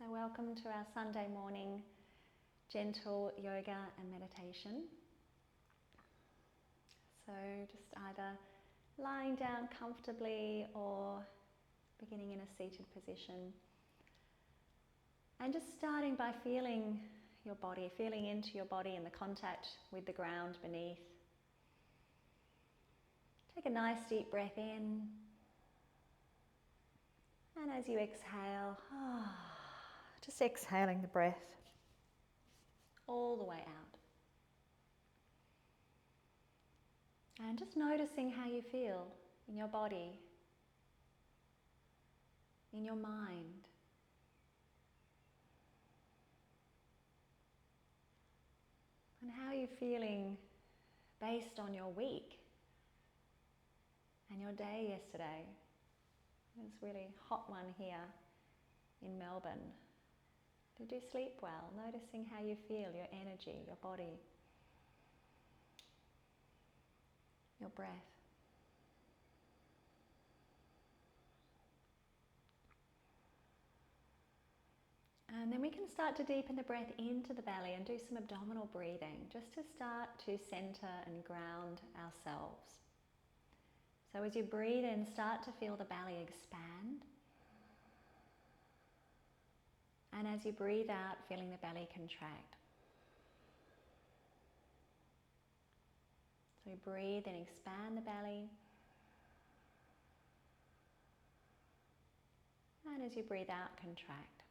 So welcome to our Sunday morning gentle yoga and meditation. So just either lying down comfortably or beginning in a seated position. And just starting by feeling your body, feeling into your body and the contact with the ground beneath. Take a nice deep breath in. And as you exhale, just exhaling the breath all the way out. And just noticing how you feel in your body, in your mind. And how you're feeling based on your week and your day yesterday. It was a really hot one here in Melbourne. Did you sleep well? Noticing how you feel, your energy, your body, your breath. And then we can start to deepen the breath into the belly and do some abdominal breathing, just to start to center and ground ourselves. So as you breathe in, start to feel the belly expand. And as you breathe out, feeling the belly contract. So you breathe and expand the belly. And as you breathe out, contract.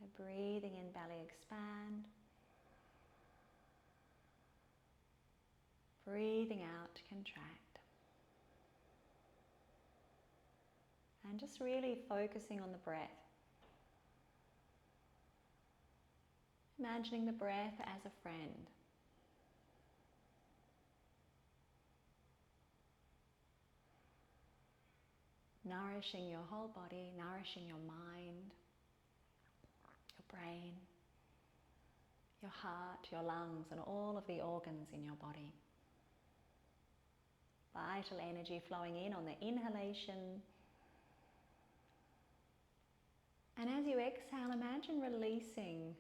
So breathing in, belly expand. Breathing out, contract. And just really focusing on the breath. Imagining the breath as a friend. Nourishing your whole body, nourishing your mind, your brain, your heart, your lungs, and all of the organs in your body. Vital energy flowing in on the inhalation. And as you exhale, imagine releasing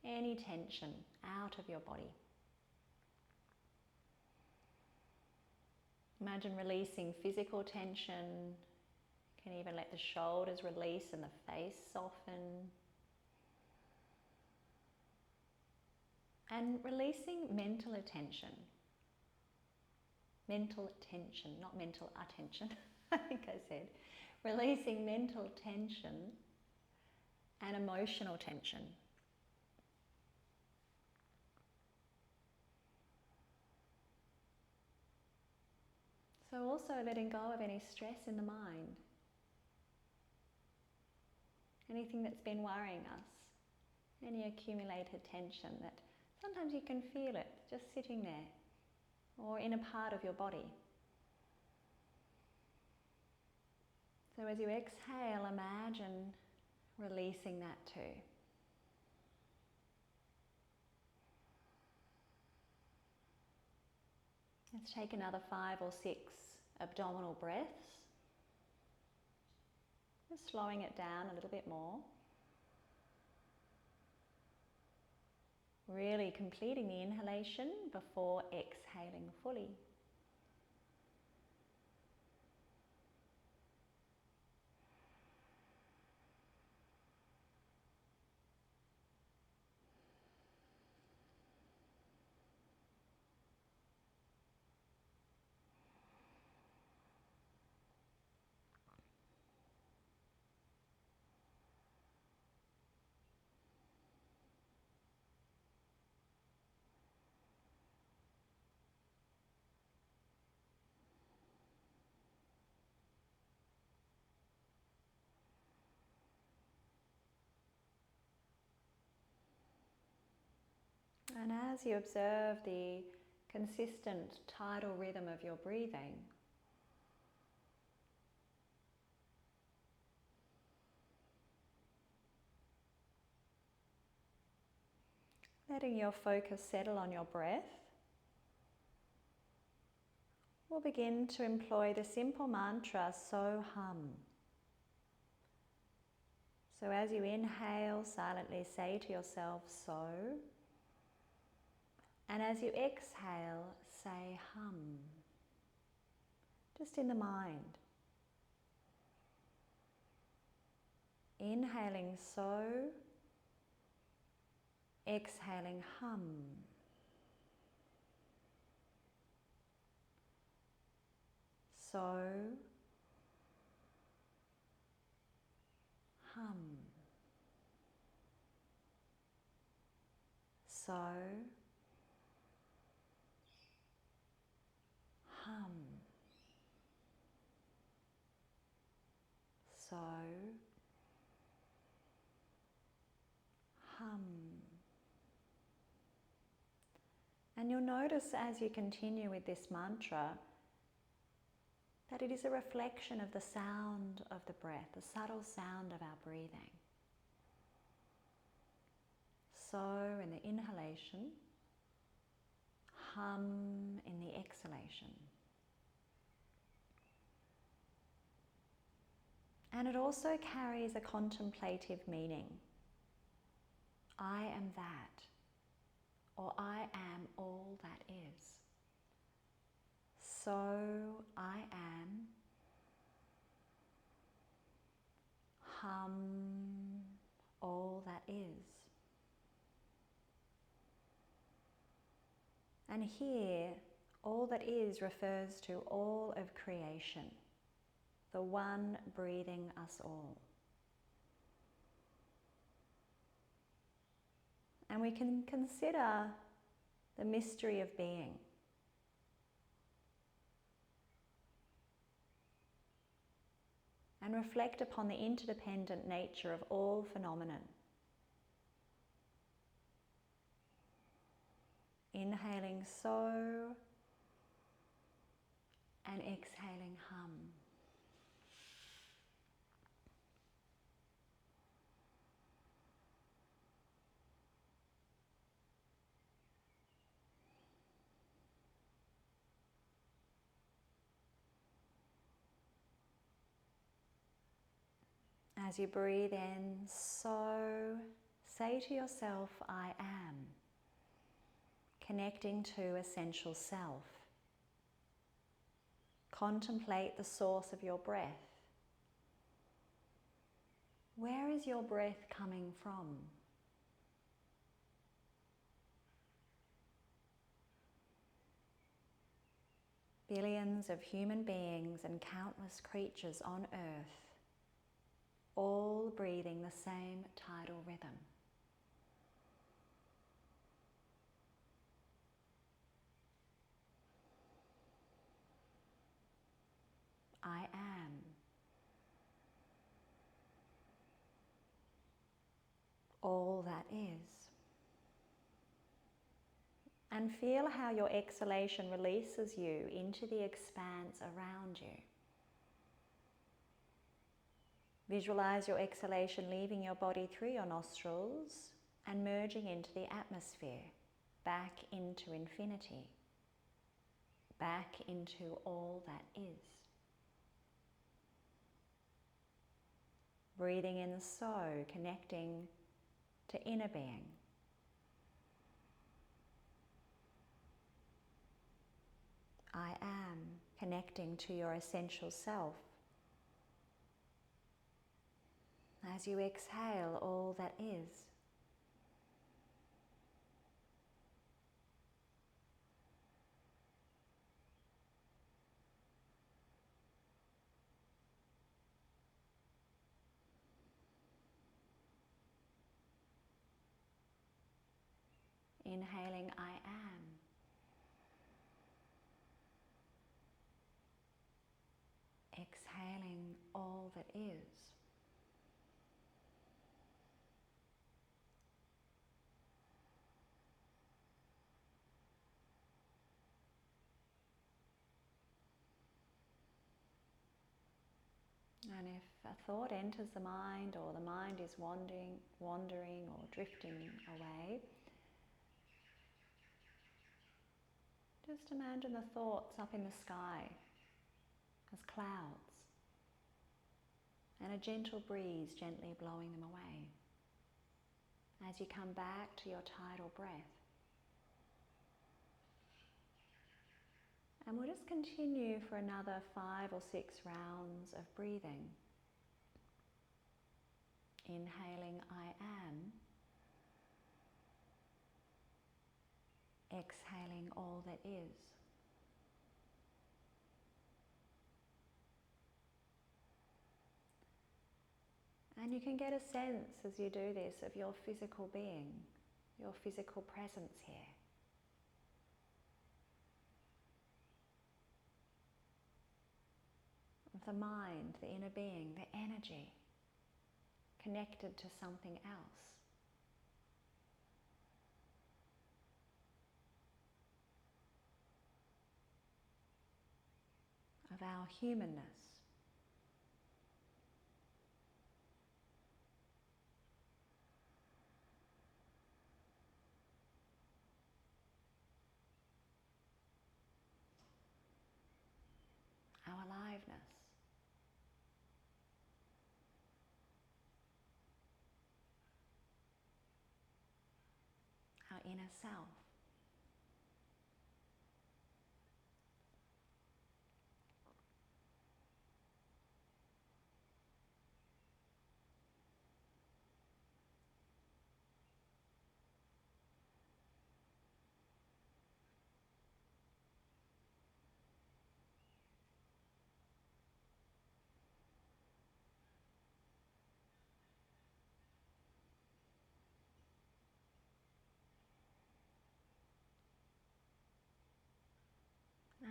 any tension out of your body. Imagine releasing physical tension. You can even let the shoulders release and the face soften. And releasing mental attention. Mental tension, not mental attention, I think I said. Releasing mental tension and emotional tension. So also letting go of any stress in the mind. Anything that's been worrying us. Any accumulated tension that sometimes you can feel it just sitting there or in a part of your body. So as you exhale, imagine releasing that too. Let's take another 5 or 6 abdominal breaths. Just slowing it down a little bit more. Really completing the inhalation before exhaling fully. And as you observe the consistent tidal rhythm of your breathing, letting your focus settle on your breath, we'll begin to employ the simple mantra, so hum. So as you inhale, silently say to yourself, so. And as you exhale, say hum. Just in the mind. Inhaling so, exhaling hum. So, hum. So, hum. So, hum. And you'll notice as you continue with this mantra that it is a reflection of the sound of the breath, the subtle sound of our breathing. So in the inhalation, hum in the exhalation. And it also carries a contemplative meaning. I am that, or I am all that is. So I am, hum, all that is. And here, all that is refers to all of creation, the one breathing us all. And we can consider the mystery of being. And reflect upon the interdependent nature of all phenomenon. Inhaling so, and exhaling hum. As you breathe in, so, say to yourself, I am, connecting to essential self. Contemplate the source of your breath. Where is your breath coming from? Billions of human beings and countless creatures on earth, all breathing the same tidal rhythm. I am. All that is. And feel how your exhalation releases you into the expanse around you. Visualize your exhalation leaving your body through your nostrils and merging into the atmosphere, back into infinity, back into all that is. Breathing in so, connecting to inner being. I am, connecting to your essential self. As you exhale all that is. Inhaling, I am. Exhaling, all that is. And if a thought enters the mind, or the mind is wandering or drifting away, Just imagine the thoughts up in the sky as clouds, and a gentle breeze gently blowing them away as you come back to your tidal breath. And we'll just continue for another 5 or 6 rounds of breathing. Inhaling, I am. Exhaling, all that is. And you can get a sense as you do this of your physical being, your physical presence here. Of the mind, the inner being, the energy, connected to something else. Of our humanness. Our aliveness. Our inner self.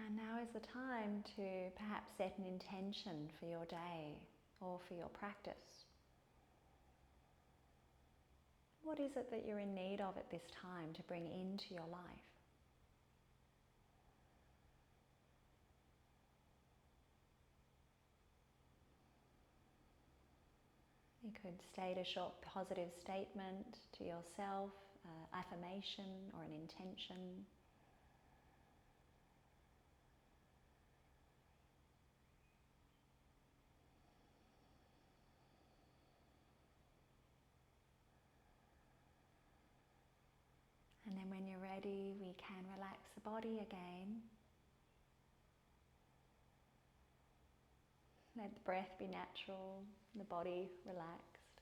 And now is the time to perhaps set an intention for your day or for your practice. What is it that you're in need of at this time to bring into your life? You could state a short positive statement to yourself, affirmation or an intention. And then when you're ready, we can relax the body again. Let the breath be natural, the body relaxed.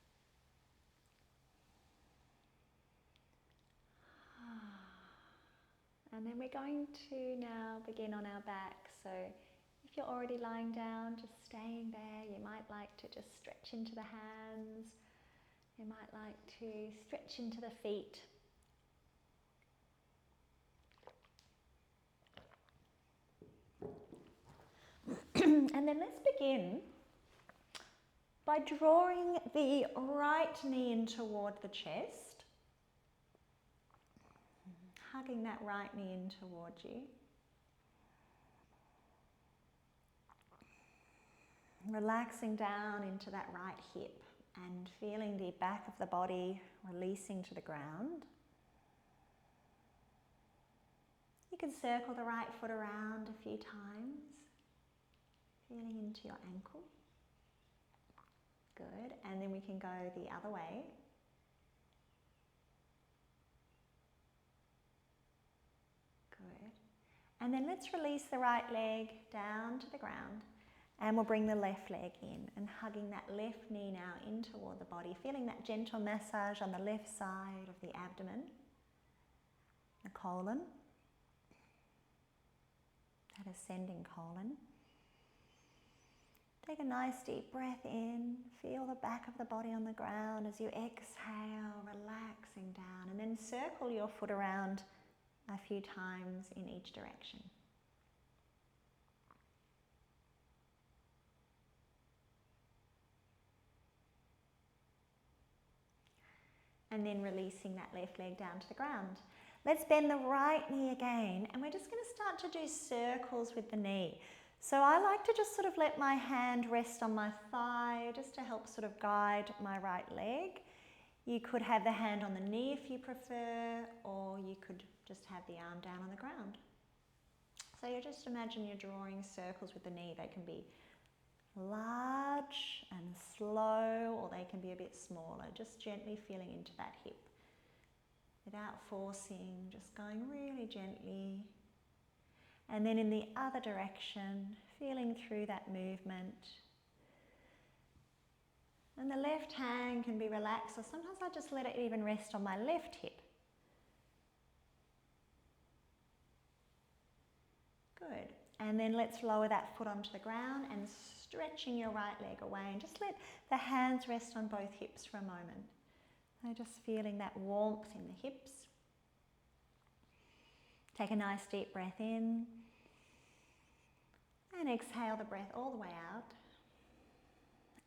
And then we're going to now begin on our back. So if you're already lying down, just staying there. You might like to just stretch into the hands. You might like to stretch into the feet. And then let's begin by drawing the right knee in toward the chest, hugging that right knee in towards you. Relaxing down into that right hip and feeling the back of the body releasing to the ground. You can circle the right foot around a few times. Feeling into your ankle. Good. And then we can go the other way. Good. And then let's release the right leg down to the ground. And we'll bring the left leg in and hugging that left knee now in toward the body. Feeling that gentle massage on the left side of the abdomen, the colon, that ascending colon. Take a nice deep breath in, feel the back of the body on the ground as you exhale, relaxing down, and then circle your foot around a few times in each direction. And then releasing that left leg down to the ground. Let's bend the right knee again, and we're just going to start to do circles with the knee. So I like to just sort of let my hand rest on my thigh just to help sort of guide my right leg. You could have the hand on the knee if you prefer, or you could just have the arm down on the ground. So you just imagine you're drawing circles with the knee. They can be large and slow, or they can be a bit smaller, just gently feeling into that hip without forcing, just going really gently. And then in the other direction, feeling through that movement. And the left hand can be relaxed, or sometimes I just let it even rest on my left hip. Good. And then let's lower that foot onto the ground and stretching your right leg away, and just let the hands rest on both hips for a moment. So just feeling that warmth in the hips. Take a nice deep breath in and exhale the breath all the way out.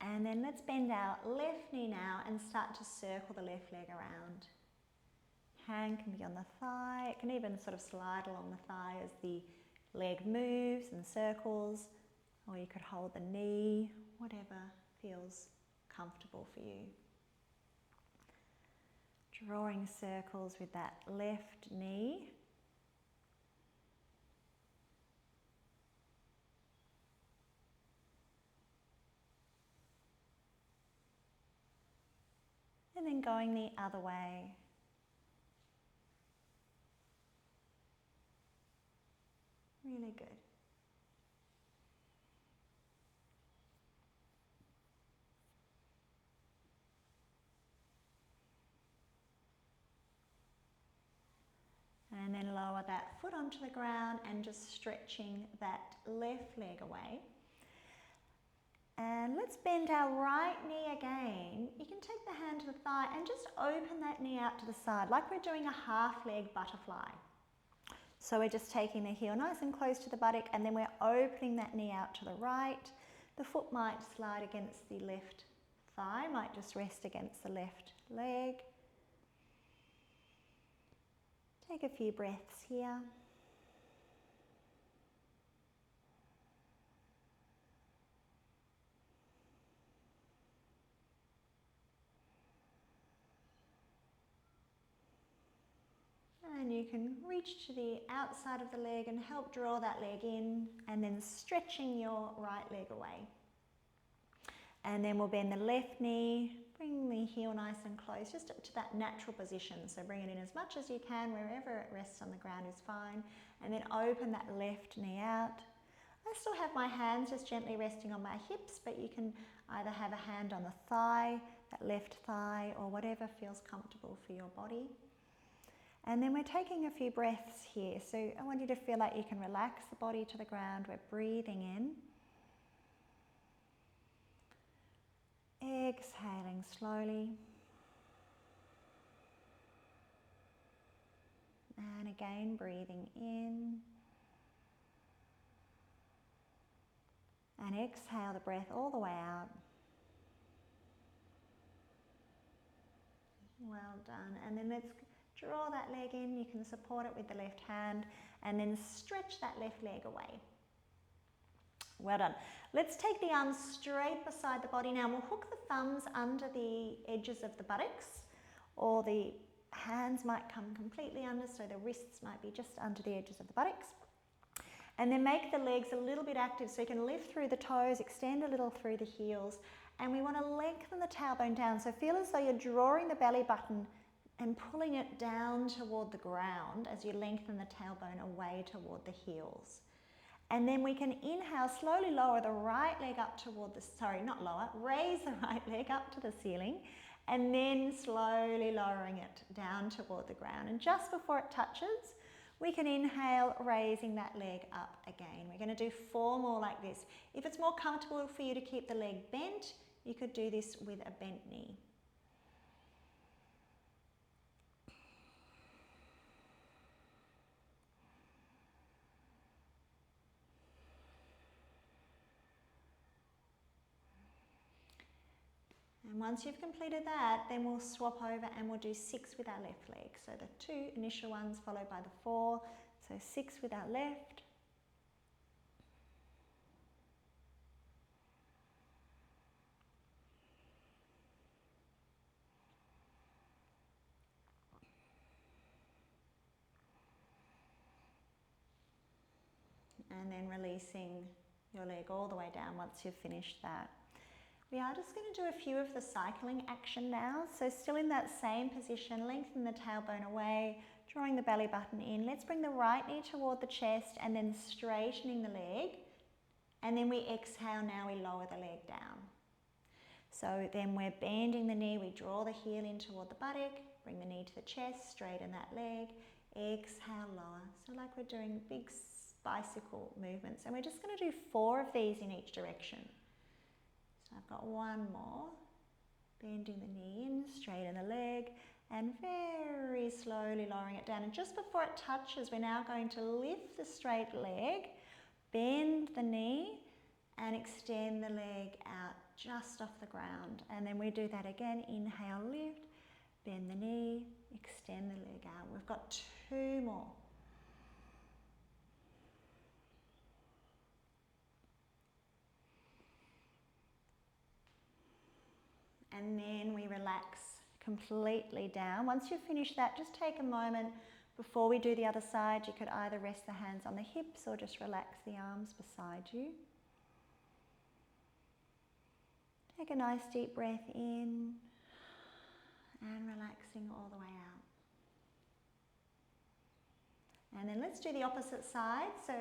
And then let's bend our left knee now and start to circle the left leg around. Hand can be on the thigh. It can even sort of slide along the thigh as the leg moves and circles, or you could hold the knee, whatever feels comfortable for you. Drawing circles with that left knee. And then going the other way. Really good. And then lower that foot onto the ground and just stretching that left leg away. And let's bend our right knee again. You can take the hand to the thigh and just open that knee out to the side, like we're doing a half leg butterfly. So we're just taking the heel nice and close to the buttock, and then we're opening that knee out to the right. The foot might slide against the left thigh, might just rest against the left leg. Take a few breaths here. And you can reach to the outside of the leg and help draw that leg in, and then stretching your right leg away. And then we'll bend the left knee, bring the heel nice and close, just to that natural position. So bring it in as much as you can, wherever it rests on the ground is fine. And then open that left knee out. I still have my hands just gently resting on my hips, but you can either have a hand on the thigh, that left thigh, or whatever feels comfortable for your body. And then we're taking a few breaths here. So I want you to feel like you can relax the body to the ground. We're breathing in. Exhaling slowly. And again, breathing in. And exhale the breath all the way out. Well done. And then let's draw that leg in. You can support it with the left hand and then stretch that left leg away. Well done. Let's take the arms straight beside the body now. We'll hook the thumbs under the edges of the buttocks, or the hands might come completely under, so the wrists might be just under the edges of the buttocks. And then make the legs a little bit active, so you can lift through the toes, extend a little through the heels, and we want to lengthen the tailbone down. So feel as though you're drawing the belly button and pulling it down toward the ground as you lengthen the tailbone away toward the heels. And then we can inhale, slowly lower the right leg up toward the, raise the right leg up to the ceiling, and then slowly lowering it down toward the ground. And just before it touches, we can inhale, raising that leg up again. We're going to do 4 more like this. If it's more comfortable for you to keep the leg bent, you could do this with a bent knee. And once you've completed that, then we'll swap over and we'll do 6 with our left leg. So the 2 initial ones followed by the 4. So 6 with our left. And then releasing your leg all the way down once you've finished that. We are just going to do a few of the cycling action now. So still in that same position, lengthen the tailbone away, drawing the belly button in. Let's bring the right knee toward the chest and then straightening the leg. And then we exhale, now we lower the leg down. So then we're bending the knee, we draw the heel in toward the buttock, bring the knee to the chest, straighten that leg, exhale, lower. So like we're doing big bicycle movements. And we're just going to do 4 of these in each direction. So I've got one more. Bending the knee in, straighten the leg, and very slowly lowering it down. And just before it touches, we're now going to lift the straight leg, bend the knee, and extend the leg out just off the ground. And then we do that again. Inhale, lift, bend the knee, extend the leg out. We've got 2 more. And then we relax completely down. Once you've finished that, just take a moment before we do the other side. You could either rest the hands on the hips or just relax the arms beside you. Take a nice deep breath in and relaxing all the way out. And then let's do the opposite side. So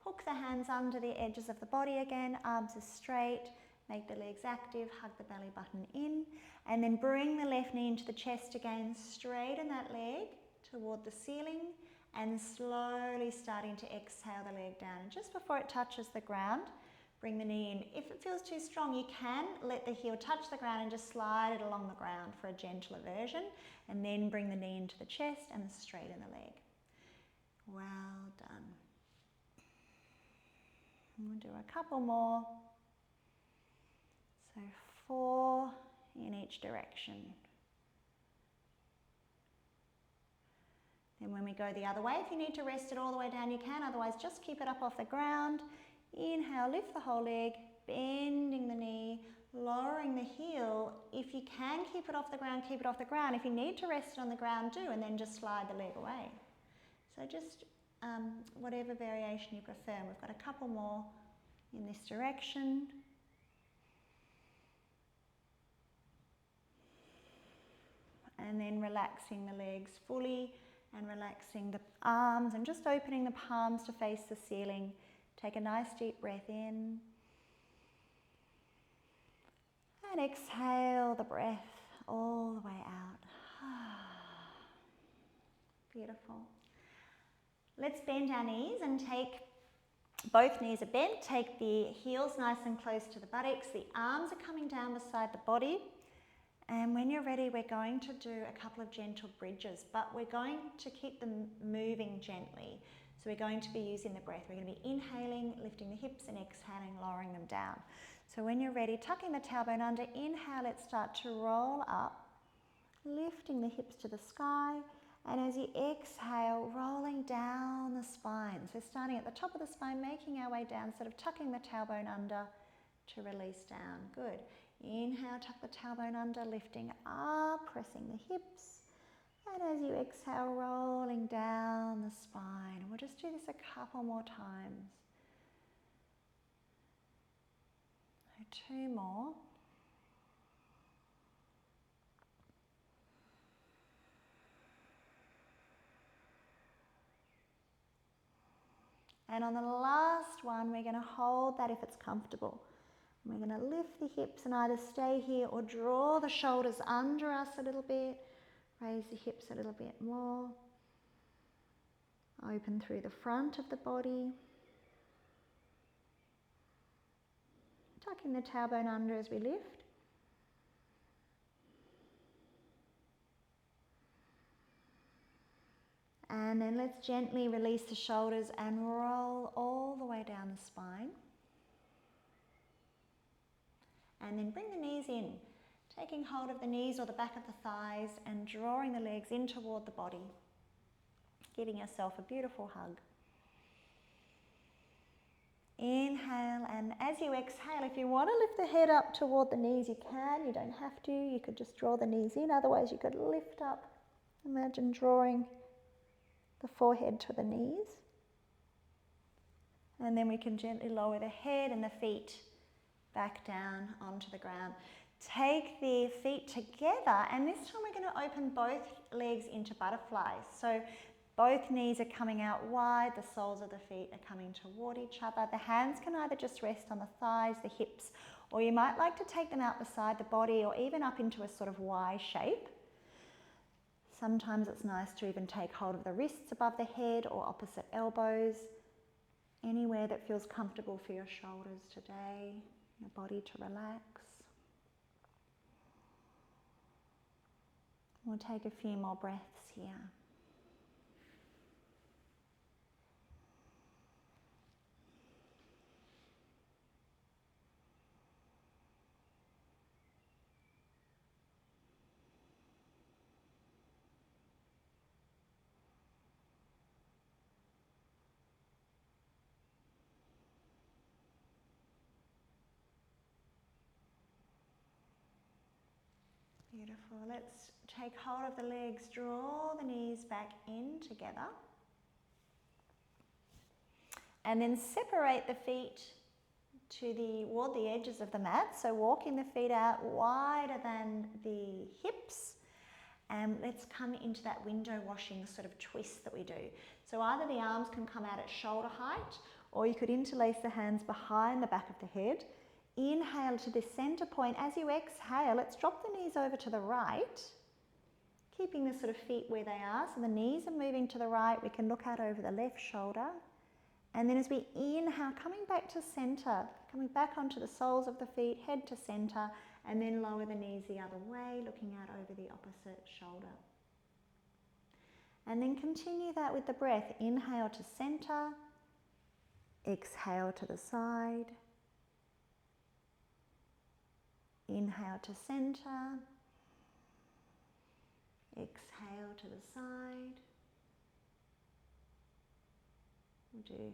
hook the hands under the edges of the body again, arms are straight. Make the legs active, hug the belly button in, and then bring the left knee into the chest again, straighten that leg toward the ceiling, and slowly starting to exhale the leg down. And just before it touches the ground, bring the knee in. If it feels too strong, you can let the heel touch the ground and just slide it along the ground for a gentle eversion, and then bring the knee into the chest and straighten the leg. Well done. We'll do a couple more. So 4 in each direction. Then when we go the other way, if you need to rest it all the way down, you can. Otherwise, just keep it up off the ground. Inhale, lift the whole leg, bending the knee, lowering the heel. If you can keep it off the ground, keep it off the ground. If you need to rest it on the ground, do, and then just slide the leg away. So just whatever variation you prefer. We've got a couple more in this direction. And then relaxing the legs fully and relaxing the arms and just opening the palms to face the ceiling. Take a nice deep breath in. And exhale the breath all the way out. Beautiful. Let's bend our knees and take both knees are bent. Take the heels nice and close to the buttocks. The arms are coming down beside the body. And when you're ready, we're going to do a couple of gentle bridges, but we're going to keep them moving gently. So we're going to be using the breath. We're going to be inhaling, lifting the hips, and exhaling, lowering them down. So when you're ready, tucking the tailbone under, inhale, let's start to roll up, lifting the hips to the sky. And as you exhale, rolling down the spine. So starting at the top of the spine, making our way down, sort of tucking the tailbone under to release down. Good. Inhale, tuck the tailbone under, lifting up, pressing the hips. And as you exhale, rolling down the spine. And we'll just do this a couple more times. So 2 more. And on the last one, we're going to hold that if it's comfortable. We're going to lift the hips and either stay here or draw the shoulders under us a little bit. Raise the hips a little bit more. Open through the front of the body. Tucking the tailbone under as we lift. And then let's gently release the shoulders and roll all the way down the spine. And then bring the knees in, taking hold of the knees or the back of the thighs and drawing the legs in toward the body, giving yourself a beautiful hug. Inhale, and as you exhale, if you want to lift the head up toward the knees, you can. You don't have to. You could just draw the knees in. Otherwise, you could lift up. Imagine drawing the forehead to the knees. And then we can gently lower the head and the feet back down onto the ground. Take the feet together, and this time we're going to open both legs into butterflies. So both knees are coming out wide, the soles of the feet are coming toward each other. The hands can either just rest on the thighs, the hips, or you might like to take them out beside the body or even up into a sort of Y shape. Sometimes it's nice to even take hold of the wrists above the head or opposite elbows. Anywhere that feels comfortable for your shoulders today, your body to relax. We'll take a few more breaths here. Beautiful. Let's take hold of the legs, draw the knees back in together. And then separate the feet toward the edges of the mat. So walking the feet out wider than the hips. And let's come into that window washing sort of twist that we do. So either the arms can come out at shoulder height, or you could interlace the hands behind the back of the head. Inhale to the center point. As you exhale, let's drop the knees over to the right, keeping the sort of feet where they are. So the knees are moving to the right. We can look out over the left shoulder. And then as we inhale, coming back to center, coming back onto the soles of the feet, head to center, and then lower the knees the other way, looking out over the opposite shoulder. And then continue that with the breath. Inhale to center, exhale to the side. Inhale to center, exhale to the side. We'll do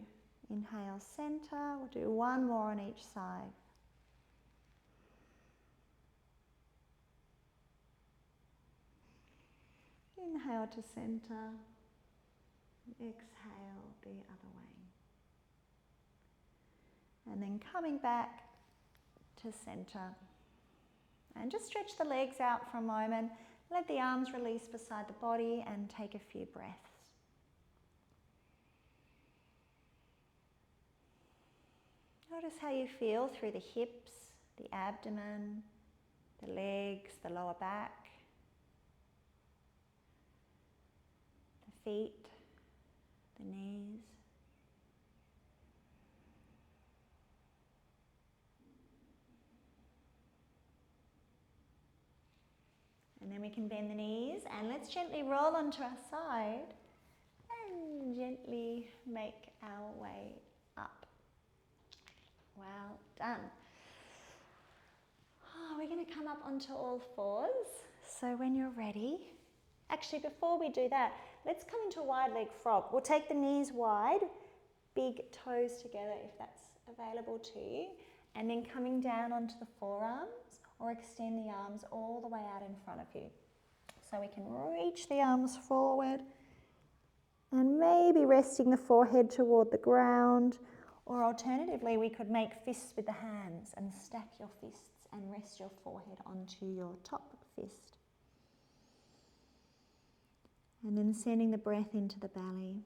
inhale center, we'll do one more on each side. Inhale to center, exhale the other way. And then coming back to center. And just stretch the legs out for a moment. Let the arms release beside the body and take a few breaths. Notice how you feel through the hips, the abdomen, the legs, the lower back, the feet, the knees. And then we can bend the knees and let's gently roll onto our side and gently make our way up. Well done. We're going to come up onto all fours. So when you're ready, actually before we do that, let's come into a wide leg frog. We'll take the knees wide, big toes together if that's available to you, and then coming down onto the forearms, or extend the arms all the way out in front of you. So we can reach the arms forward and maybe resting the forehead toward the ground, or alternatively we could make fists with the hands and stack your fists and rest your forehead onto your top fist. And then sending the breath into the belly.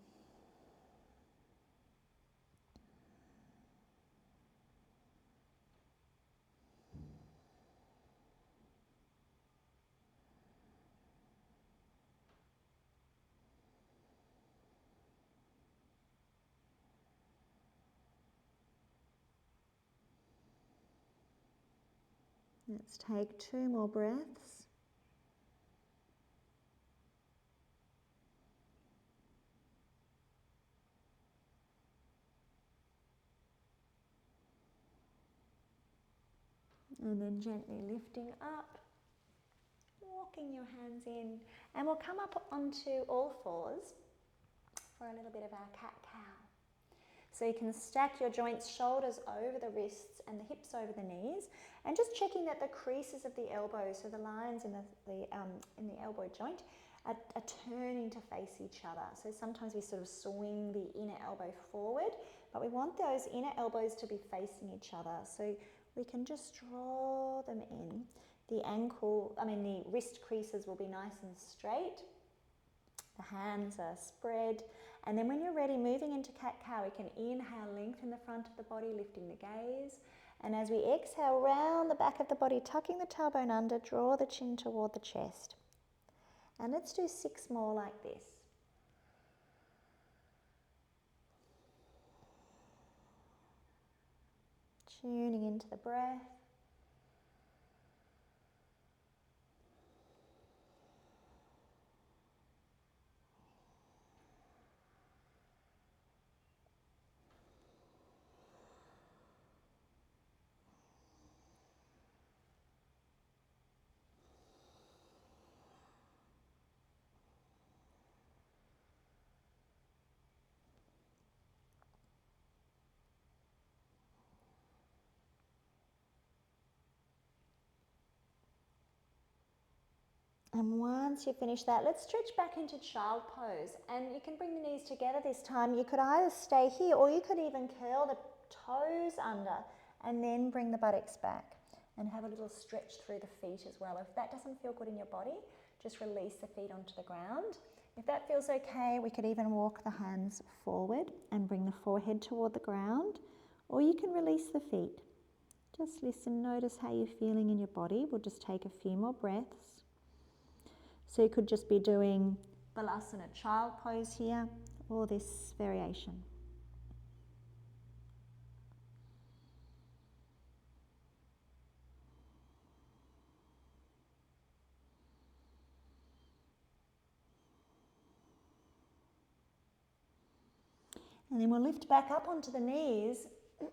Let's take 2 more breaths. And then gently lifting up, walking your hands in, and we'll come up onto all fours for a little bit of our cat-cow. So you can stack your joints, shoulders over the wrists and the hips over the knees, and just checking that the creases of the elbows, so the lines in the elbow joint, are turning to face each other. So sometimes we sort of swing the inner elbow forward, but we want those inner elbows to be facing each other. So we can just draw them in. The wrist creases will be nice and straight. The hands are spread. And then when you're ready, moving into cat-cow, we can inhale, lengthen the front of the body, lifting the gaze. And as we exhale, round the back of the body, tucking the tailbone under, draw the chin toward the chest. And let's do 6 more like this. Tuning into the breath. And once you finish that, let's stretch back into child pose. And you can bring the knees together this time. You could either stay here or you could even curl the toes under and then bring the buttocks back and have a little stretch through the feet as well. If that doesn't feel good in your body, just release the feet onto the ground. If that feels okay, we could even walk the hands forward and bring the forehead toward the ground, or you can release the feet. Just listen, notice how you're feeling in your body. We'll just take a few more breaths. So you could just be doing Balasana child pose here, or this variation. And then we'll lift back up onto the knees.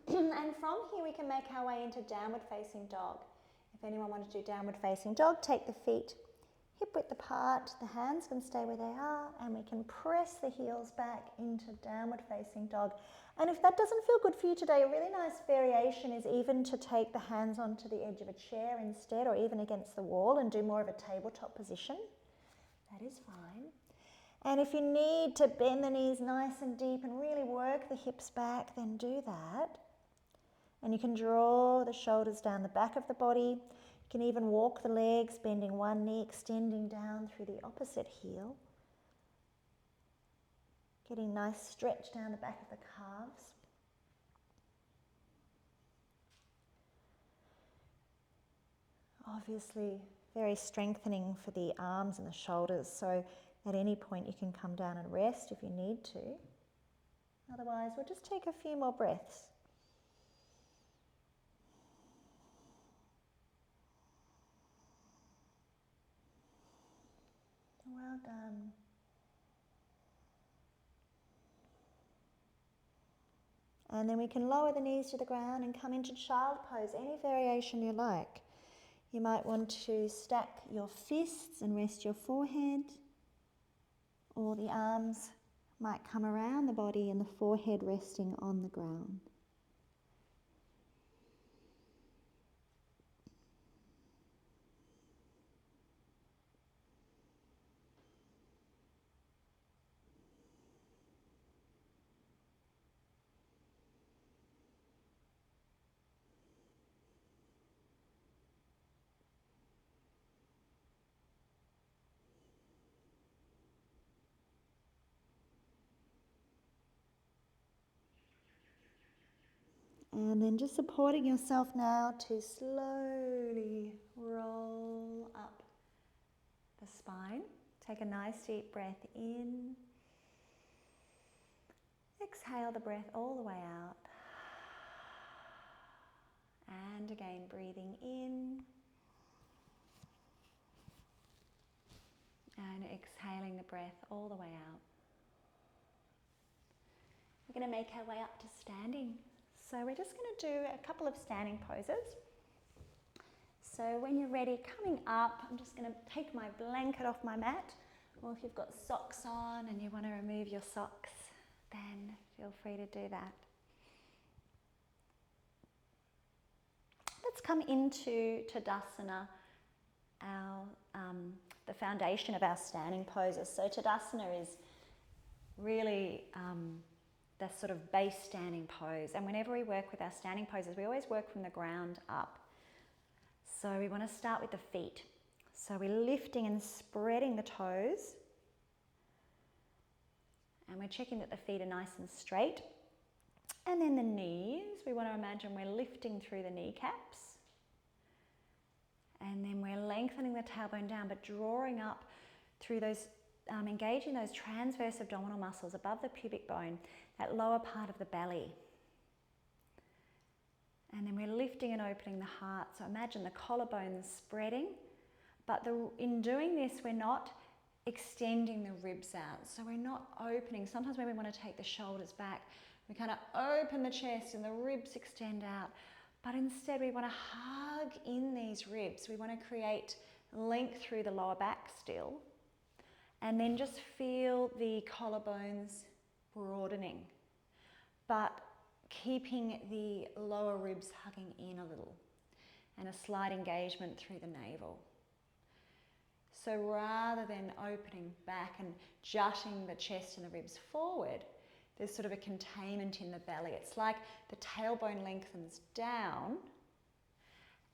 And from here we can make our way into downward facing dog. If anyone wanted to do downward facing dog, take the feet hip width apart, the hands can stay where they are, and we can press the heels back into downward facing dog. And if that doesn't feel good for you today, a really nice variation is even to take the hands onto the edge of a chair instead, or even against the wall, and do more of a tabletop position. That is fine. And if you need to bend the knees nice and deep and really work the hips back, then do that. And you can draw the shoulders down the back of the body. You can even walk the legs, bending one knee, extending down through the opposite heel. Getting nice stretch down the back of the calves. Obviously, very strengthening for the arms and the shoulders. So at any point you can come down and rest if you need to. Otherwise, we'll just take a few more breaths. Well done. And then we can lower the knees to the ground and come into child pose, any variation you like. You might want to stack your fists and rest your forehead, or the arms might come around the body and the forehead resting on the ground. And then just supporting yourself now to slowly roll up the spine. Take a nice deep breath in. Exhale the breath all the way out. And again, breathing in. And exhaling the breath all the way out. We're going to make our way up to standing. So we're just going to do a couple of standing poses. So when you're ready, coming up, I'm just going to take my blanket off my mat, or if you've got socks on and you want to remove your socks, then feel free to do that. Let's come into Tadasana, the foundation of our standing poses. So Tadasana is really the sort of base standing pose. And whenever we work with our standing poses, we always work from the ground up. So we want to start with the feet. So we're lifting and spreading the toes. And we're checking that the feet are nice and straight. And then the knees, we want to imagine we're lifting through the kneecaps. And then we're lengthening the tailbone down, but drawing up through those, engaging those transverse abdominal muscles above the pubic bone, that lower part of the belly. And then we're lifting and opening the heart. So imagine the collarbones spreading, but in doing this, we're not extending the ribs out. So we're not opening. Sometimes when we want to take the shoulders back, we kind of open the chest and the ribs extend out. But instead we want to hug in these ribs. We want to create length through the lower back still. And then just feel the collarbones broadening, but keeping the lower ribs hugging in a little, and a slight engagement through the navel. So rather than opening back and jutting the chest and the ribs forward, there's sort of a containment in the belly. It's like the tailbone lengthens down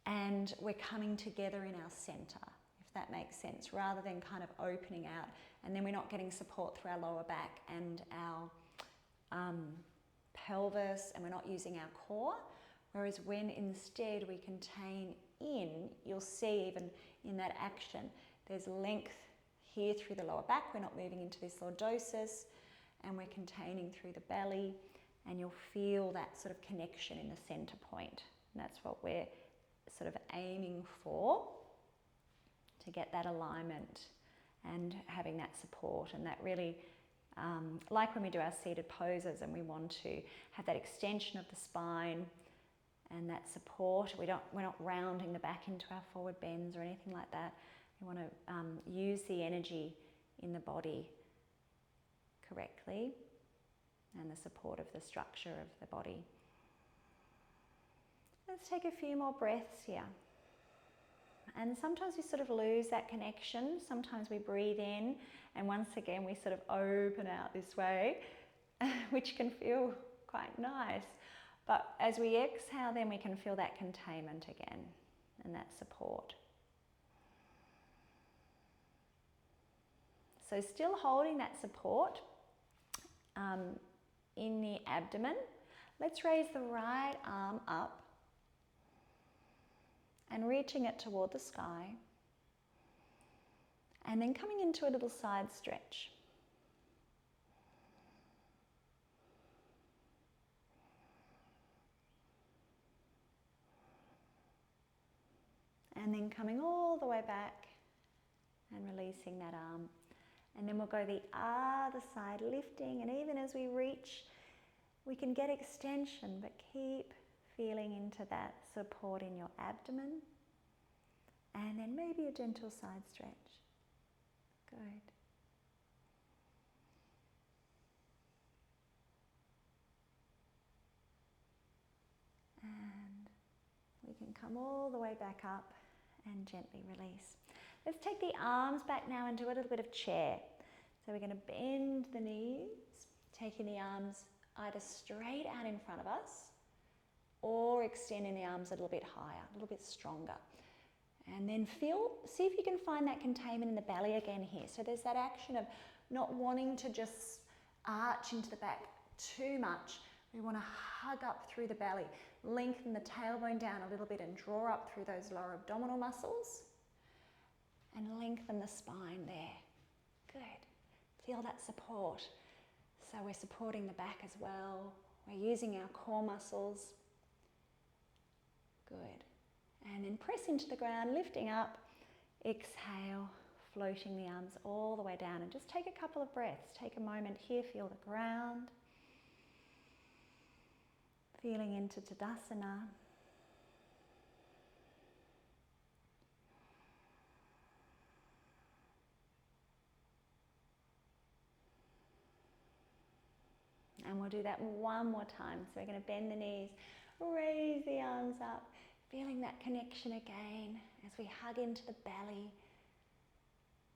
and we're coming together in our center, if that makes sense, rather than kind of opening out. And then we're not getting support through our lower back and our pelvis, and we're not using our core. Whereas when instead we contain in, you'll see even in that action, there's length here through the lower back. We're not moving into this lordosis, and we're containing through the belly, and you'll feel that sort of connection in the center point. And that's what we're sort of aiming for, to get that alignment and having that support. And that really, like when we do our seated poses and we want to have that extension of the spine and that support, we're not rounding the back into our forward bends or anything like that. We want to use the energy in the body correctly and the support of the structure of the body. Let's take a few more breaths here. And sometimes we sort of lose that connection. Sometimes we breathe in and once again we sort of open out this way, which can feel quite nice. But as we exhale, then we can feel that containment again and that support. So still holding that support in the abdomen. Let's raise the right arm up and reaching it toward the sky. And then coming into a little side stretch. And then coming all the way back and releasing that arm. And then we'll go the other side, lifting, and even as we reach, we can get extension, but keep feeling into that support in your abdomen. And then maybe a gentle side stretch. Good. And we can come all the way back up and gently release. Let's take the arms back now and do a little bit of chair. So we're going to bend the knees, taking the arms either straight out in front of us or extending the arms a little bit higher, a little bit stronger. And then see if you can find that containment in the belly again here. So there's that action of not wanting to just arch into the back too much. We want to hug up through the belly, lengthen the tailbone down a little bit and draw up through those lower abdominal muscles. And lengthen the spine there. Good. Feel that support. So we're supporting the back as well. We're using our core muscles. Good. And then press into the ground, lifting up. Exhale, floating the arms all the way down. And just take a couple of breaths. Take a moment here, feel the ground. Feeling into Tadasana. And we'll do that one more time. So we're going to bend the knees, raise the arms up, feeling that connection again as we hug into the belly,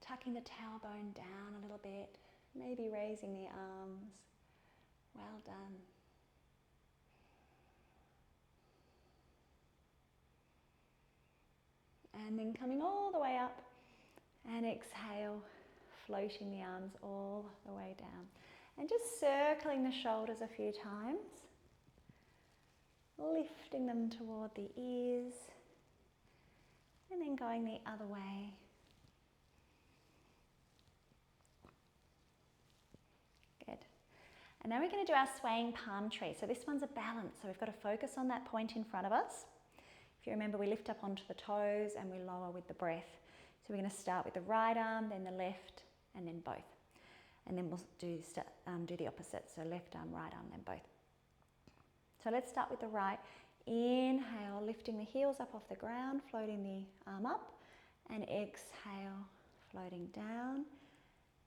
tucking the tailbone down a little bit, maybe raising the arms, Well done. And then coming all the way up and exhale, floating the arms all the way down. And just circling the shoulders a few times, lifting them toward the ears, and then going the other way. Good. And now we're going to do our swaying palm tree. So this one's a balance, so we've got to focus on that point in front of us. If you remember, we lift up onto the toes and we lower with the breath. So we're going to start with the right arm, then the left, and then both. And then we'll do the opposite. So left arm, right arm, then both. So let's start with the right. Inhale, lifting the heels up off the ground, floating the arm up. And exhale, floating down.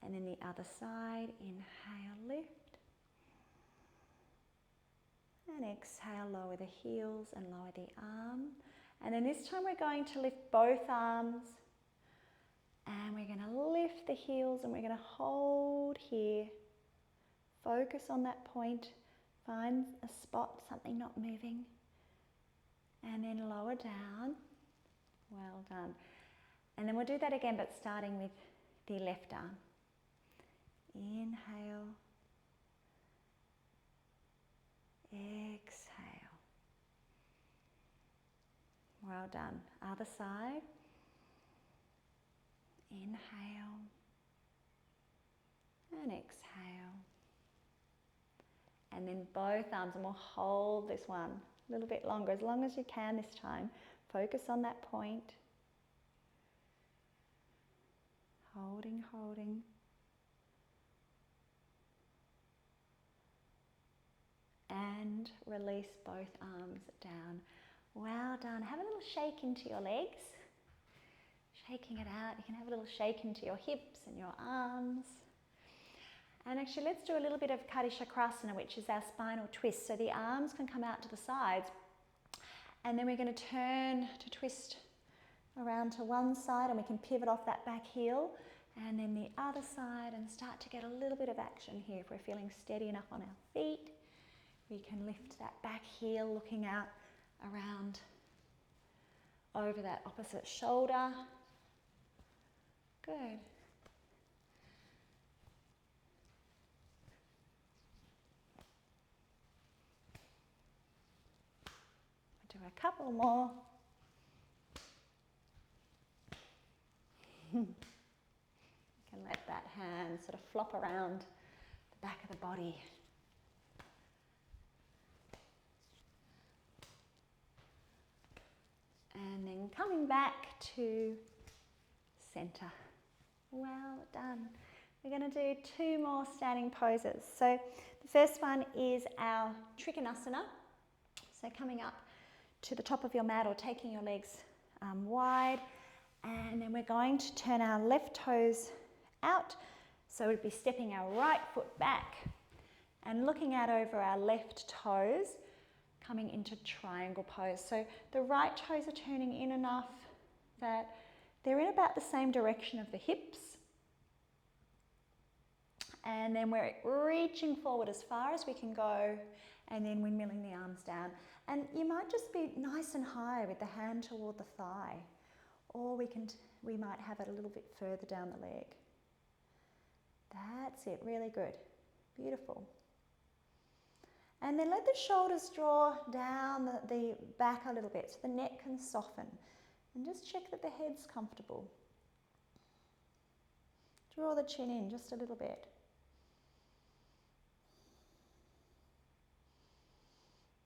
And then the other side. Inhale, lift. And exhale, lower the heels and lower the arm. And then this time we're going to lift both arms. And we're going to lift the heels and we're going to hold here. Focus on that point. Find a spot, something not moving. And then lower down. Well done. And then we'll do that again, but starting with the left arm. Inhale. Exhale. Well done. Other side. Inhale. And exhale. And then both arms, and we'll hold this one a little bit longer, as long as you can this time. Focus on that point. Holding, holding. And release both arms down. Well done. Have a little shake into your legs. Shaking it out. You can have a little shake into your hips and your arms. And actually, let's do a little bit of Kati Chakrasana, which is our spinal twist. So the arms can come out to the sides. And then we're going to turn to twist around to one side, and we can pivot off that back heel. And then the other side, and start to get a little bit of action here. If we're feeling steady enough on our feet, we can lift that back heel, looking out around over that opposite shoulder. Good. Do a couple more. You can let that hand sort of flop around the back of the body. And then coming back to center. Well done. We're going to do 2 more standing poses. So the first one is our Trikonasana. So coming up to the top of your mat or taking your legs wide. And then we're going to turn our left toes out. So we'd be stepping our right foot back and looking out over our left toes, coming into triangle pose. So the right toes are turning in enough that they're in about the same direction of the hips. And then we're reaching forward as far as we can go, and then windmilling the arms down. And you might just be nice and high with the hand toward the thigh, or we might have it a little bit further down the leg. That's it, really good. Beautiful. And then let the shoulders draw down the back a little bit so the neck can soften. And just check that the head's comfortable. Draw the chin in just a little bit.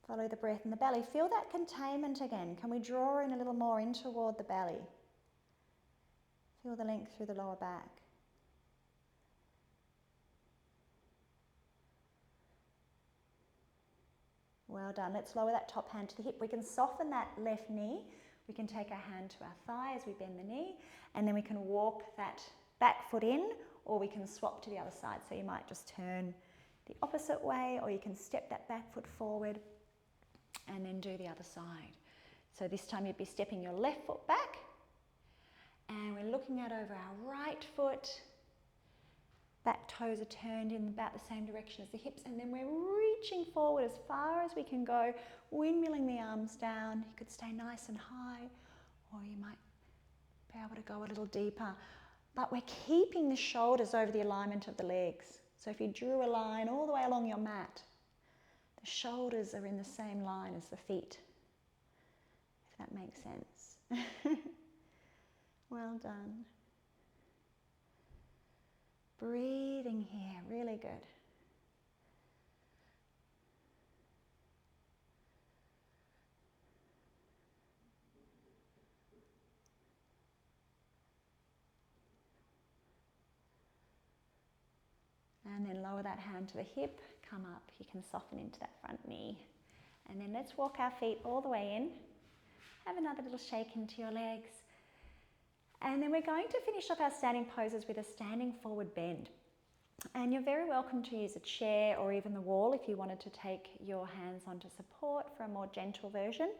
Follow the breath in the belly. Feel that containment again. Can we draw in a little more in toward the belly? Feel the length through the lower back. Well done. Let's lower that top hand to the hip. We can soften that left knee. We can take our hand to our thigh as we bend the knee, and then we can walk that back foot in, or we can swap to the other side. So you might just turn the opposite way, or you can step that back foot forward and then do the other side. So this time you'd be stepping your left foot back, and we're looking out over our right foot, Back toes are turned in about the same direction as the hips, and then we're reaching forward as far as we can go, windmilling the arms down. You could stay nice and high, or you might be able to go a little deeper. But we're keeping the shoulders over the alignment of the legs. So if you drew a line all the way along your mat, the shoulders are in the same line as the feet, if that makes sense. Well done. Breathing here, really good. And then lower that hand to the hip, come up. You can soften into that front knee. And then let's walk our feet all the way in. Have another little shake into your legs. And then we're going to finish off our standing poses with a standing forward bend. And you're very welcome to use a chair or even the wall if you wanted to take your hands onto support for a more gentle version.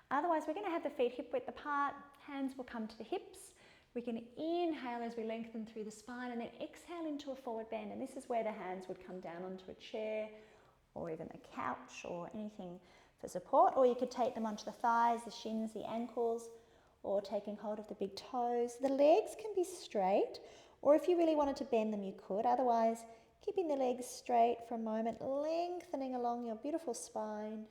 Otherwise, we're going to have the feet hip width apart. Hands will come to the hips. We can inhale as we lengthen through the spine and then exhale into a forward bend. And this is where the hands would come down onto a chair or even a couch or anything for support. Or you could take them onto the thighs, the shins, the ankles, or taking hold of the big toes. The legs can be straight, or if you really wanted to bend them, you could. Otherwise, keeping the legs straight for a moment, lengthening along your beautiful spine.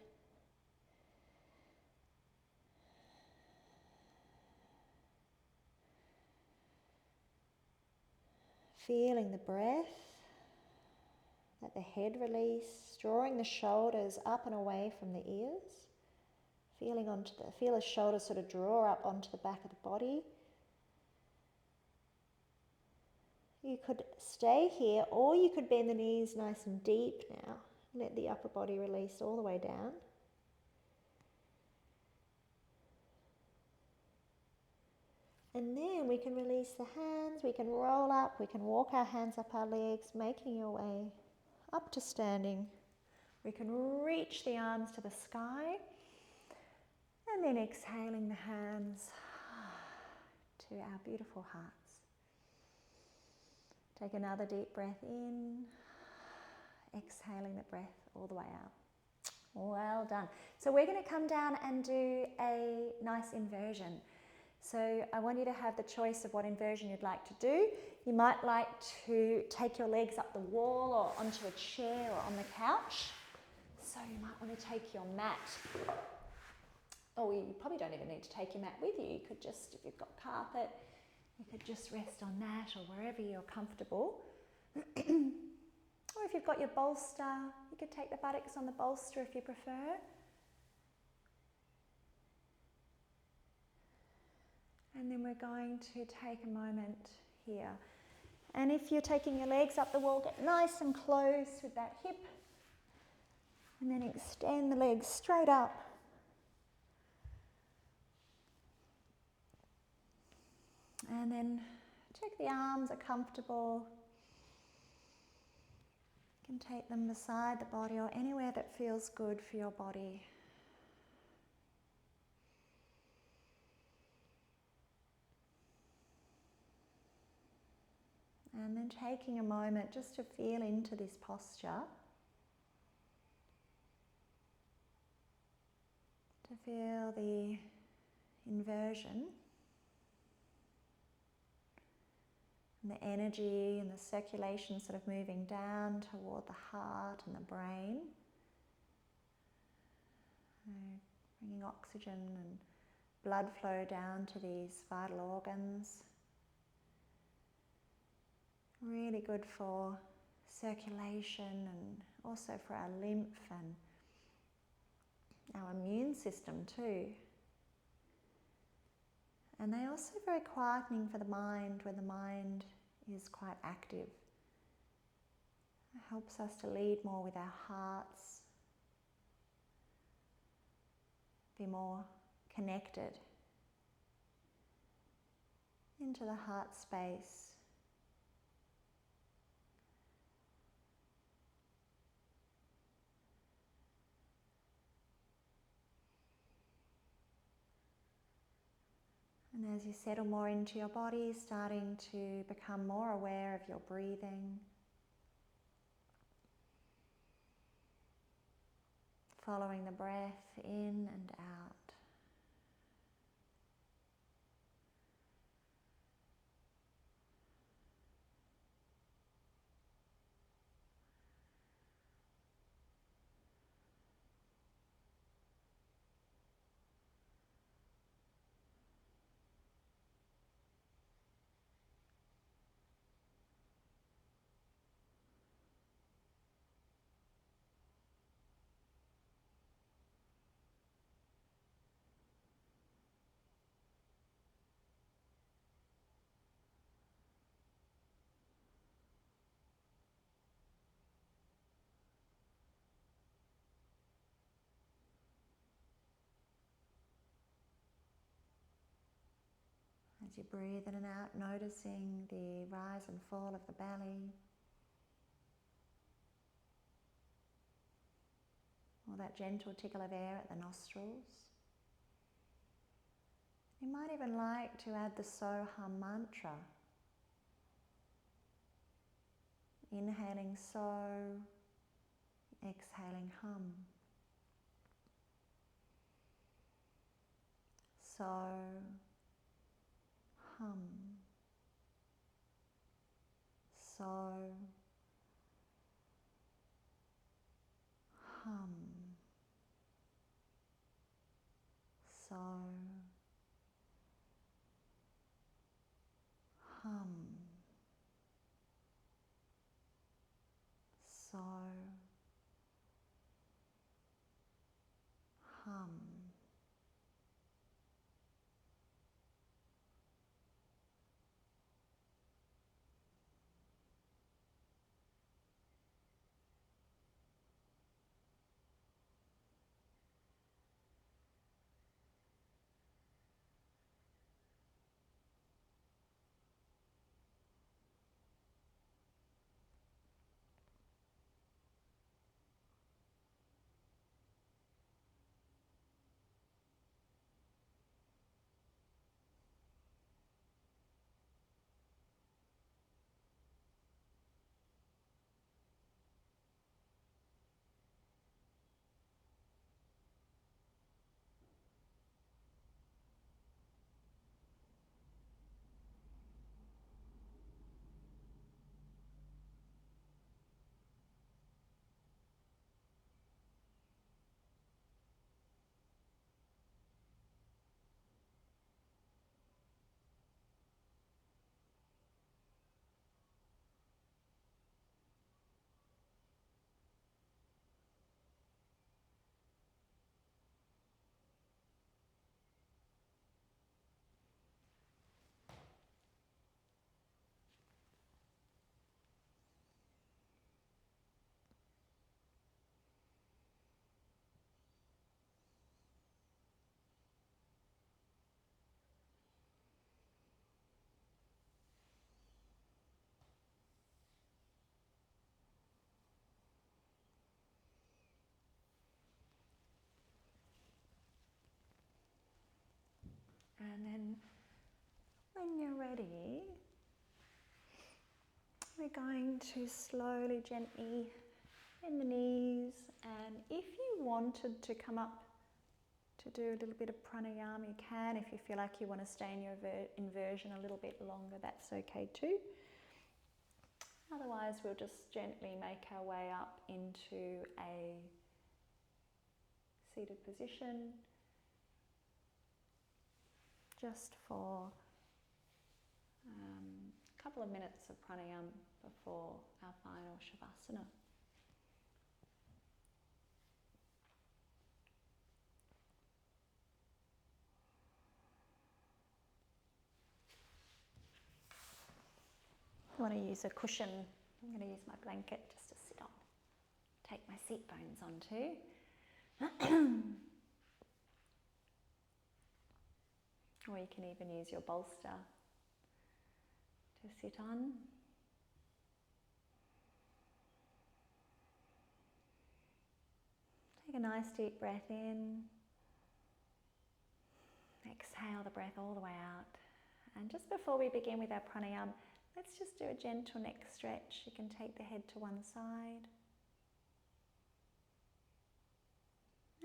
Feeling the breath, let the head release, drawing the shoulders up and away from the ears. Feel the shoulders sort of draw up onto the back of the body. You could stay here, or you could bend the knees nice and deep now. Let the upper body release all the way down. And then we can release the hands, we can roll up, we can walk our hands up our legs, making your way up to standing. We can reach the arms to the sky, and then exhaling the hands to our beautiful hearts. Take another deep breath in, exhaling the breath all the way out. Well done. So we're going to come down and do a nice inversion. So I want you to have the choice of what inversion you'd like to do. You might like to take your legs up the wall or onto a chair or on the couch. So you might want to take your mat. Oh, you probably don't even need to take your mat with you. You could just, if you've got carpet, you could just rest on that or wherever you're comfortable. Or if you've got your bolster, you could take the buttocks on the bolster if you prefer. And then we're going to take a moment here. And if you're taking your legs up the wall, get nice and close with that hip. And then extend the legs straight up. And then check the arms are comfortable. You can take them beside the body or anywhere that feels good for your body. And then taking a moment just to feel into this posture. To feel the inversion. And the energy and the circulation sort of moving down toward the heart and the brain. Bringing oxygen and blood flow down to these vital organs. Really good for circulation and also for our lymph and our immune system too. And they're also very quietening for the mind when the mind is quite active. It helps us to lead more with our hearts, be more connected into the heart space. And as you settle more into your body, starting to become more aware of your breathing. Following the breath in and out. As you breathe in and out, noticing the rise and fall of the belly, or that gentle tickle of air at the nostrils. You might even like to add the So-Hum mantra. Inhaling So, exhaling Hum. So, Hum. So, Hum. So, Hum. So, Hum. And then when you're ready, we're going to slowly, gently bend the knees, and if you wanted to come up to do a little bit of pranayama, you can. If you feel like you want to stay in your inversion a little bit longer, that's okay too. Otherwise, we'll just gently make our way up into a seated position, just for a couple of minutes of pranayama before our final shavasana. I want to use a cushion. I'm going to use my blanket just to sit on. Take my seat bones onto. Or you can even use your bolster to sit on. Take a nice deep breath in. Exhale the breath all the way out. And just before we begin with our pranayama, let's just do a gentle neck stretch. You can take the head to one side.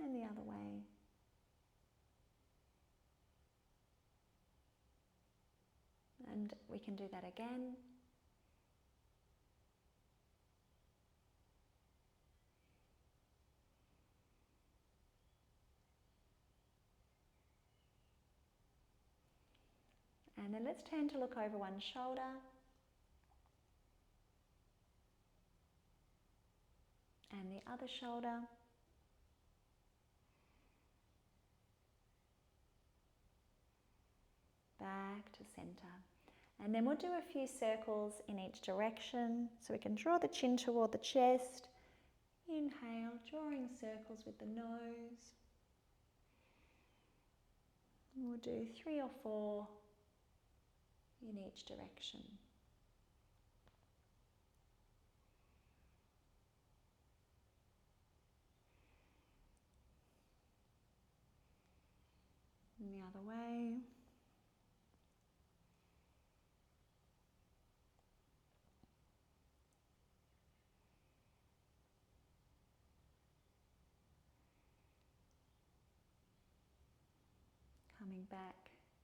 and the other way. And we can do that again. And then let's turn to look over one shoulder. And the other shoulder. Back to center. And then we'll do a few circles in each direction. So we can draw the chin toward the chest. Inhale, drawing circles with the nose. And we'll do 3 or 4 in each direction. And the other way. Coming back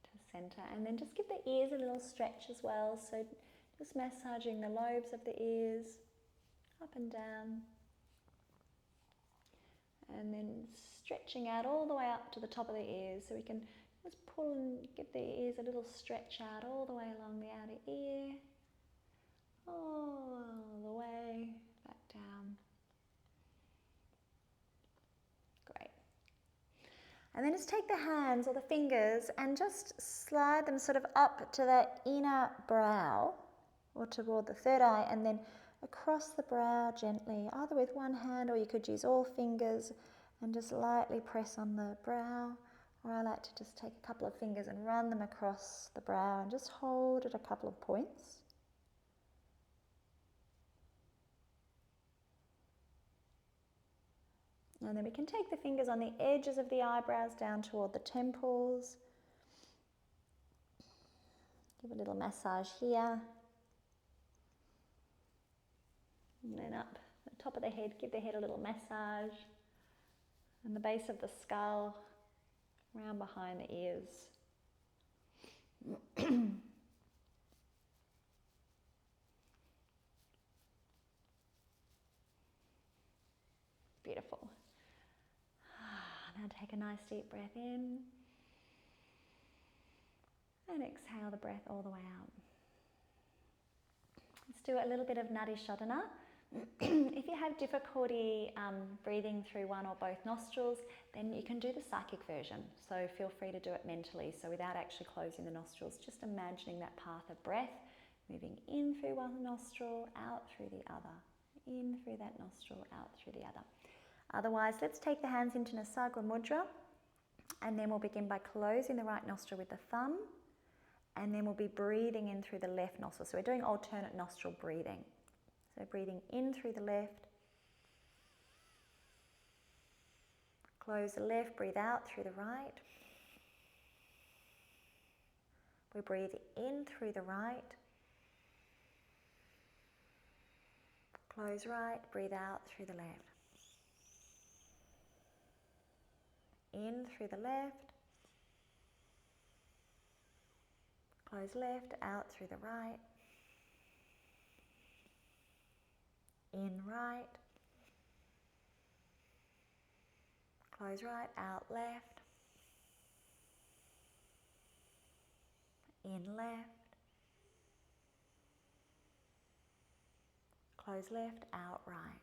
to center, and then just give the ears a little stretch as well. So just massaging the lobes of the ears up and down, and then stretching out all the way up to the top of the ears. So we can just pull and give the ears a little stretch out all the way along the outer ear, all the way back down. Great. And then just take the hands or the fingers and just slide them sort of up to that inner brow or toward the third eye, and then across the brow gently, either with one hand, or you could use all fingers and just lightly press on the brow. Or I like to just take a couple of fingers and run them across the brow and just hold at a couple of points. And then we can take the fingers on the edges of the eyebrows down toward the temples. Give a little massage here. And then up the top of the head, give the head a little massage. And the base of the skull, round behind the ears. Beautiful. Now take a nice deep breath in. And exhale the breath all the way out. Let's do a little bit of Nadi Shodhana. If you have difficulty breathing through one or both nostrils, then you can do the psychic version. So feel free to do it mentally. So without actually closing the nostrils, just imagining that path of breath, moving in through one nostril, out through the other. In through that nostril, out through the other. Otherwise, let's take the hands into Nasagra Mudra, and then we'll begin by closing the right nostril with the thumb, and then we'll be breathing in through the left nostril. So we're doing alternate nostril breathing. So breathing in through the left, close the left, breathe out through the right. We breathe in through the right, close right, breathe out through the left. In through the left, close left, out through the right. In right, close right, out left, in left, close left, out right,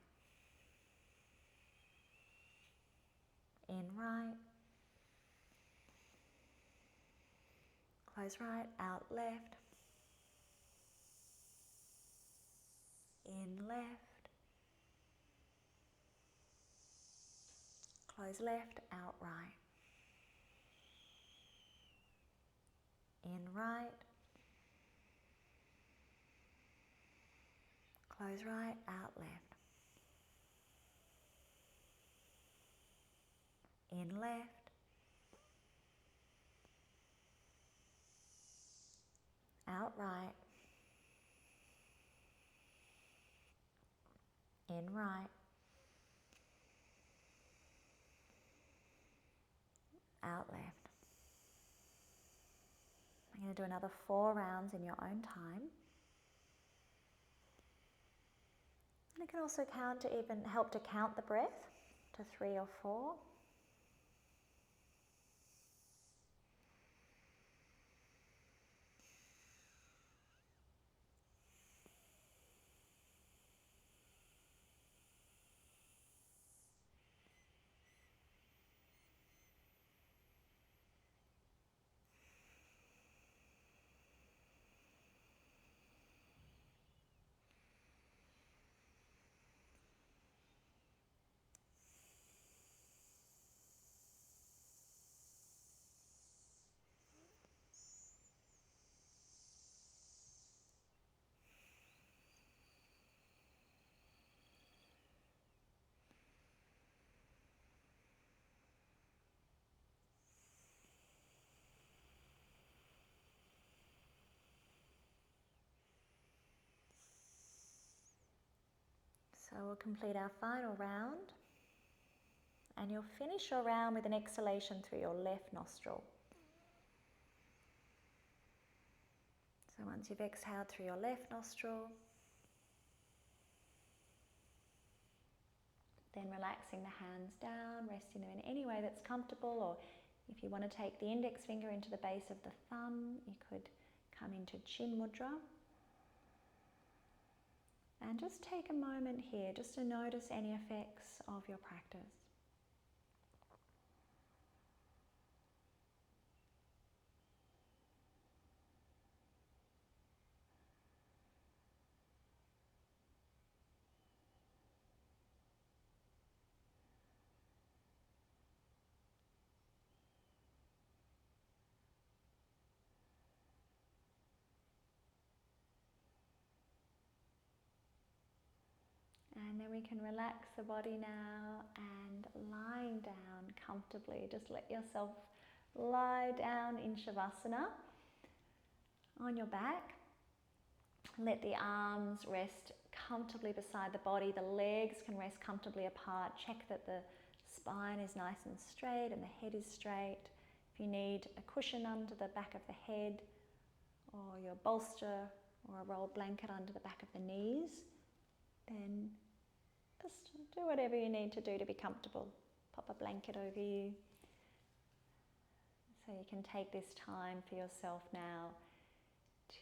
in right, close right, out left, in left, close left, out right, in right, close right, out left, in left, out right, in right, out left. I'm going to do another 4 rounds in your own time. And it can also help to count the breath to 3 or 4. So we'll complete our final round, and you'll finish your round with an exhalation through your left nostril. So once you've exhaled through your left nostril, then relaxing the hands down, resting them in any way that's comfortable, or if you want to take the index finger into the base of the thumb, you could come into Chin Mudra. And just take a moment here just to notice any effects of your practice. And then we can relax the body now, and lying down comfortably, just let yourself lie down in Shavasana on your back. Let the arms rest comfortably beside the body. The legs can rest comfortably apart. Check that the spine is nice and straight and the head is straight. If you need a cushion under the back of the head, or your bolster or a rolled blanket under the back of the knees, then just do whatever you need to do to be comfortable. Pop a blanket over you. So you can take this time for yourself now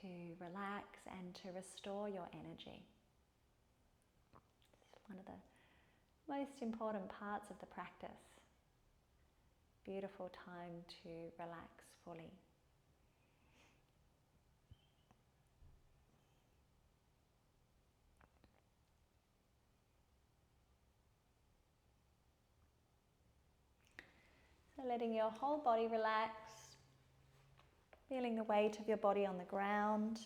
to relax and to restore your energy. It's one of the most important parts of the practice. Beautiful time to relax fully. So letting your whole body relax, feeling the weight of your body on the ground.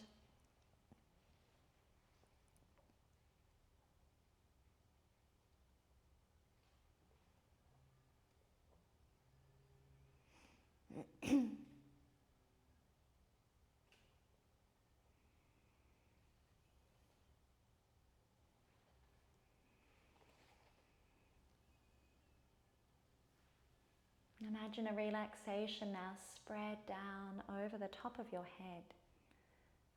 Imagine a relaxation now spread down over the top of your head.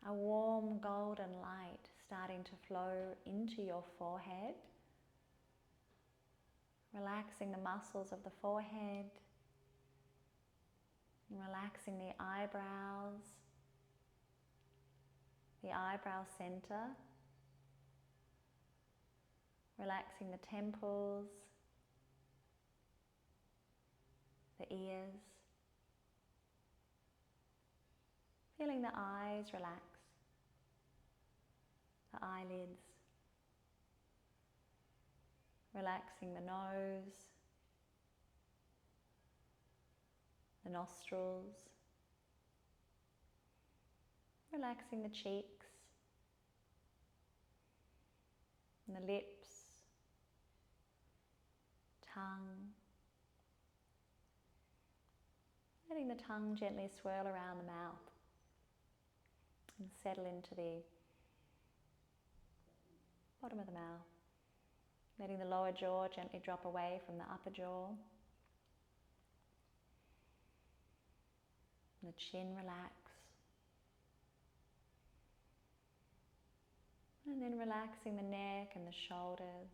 A warm golden light starting to flow into your forehead. Relaxing the muscles of the forehead. Relaxing the eyebrows. The eyebrow center. Relaxing the temples. The ears, feeling the eyes relax, the eyelids, relaxing the nose, the nostrils, relaxing the cheeks, and the lips, tongue. Letting the tongue gently swirl around the mouth and settle into the bottom of the mouth. Letting the lower jaw gently drop away from the upper jaw. The chin relax. And then relaxing the neck and the shoulders.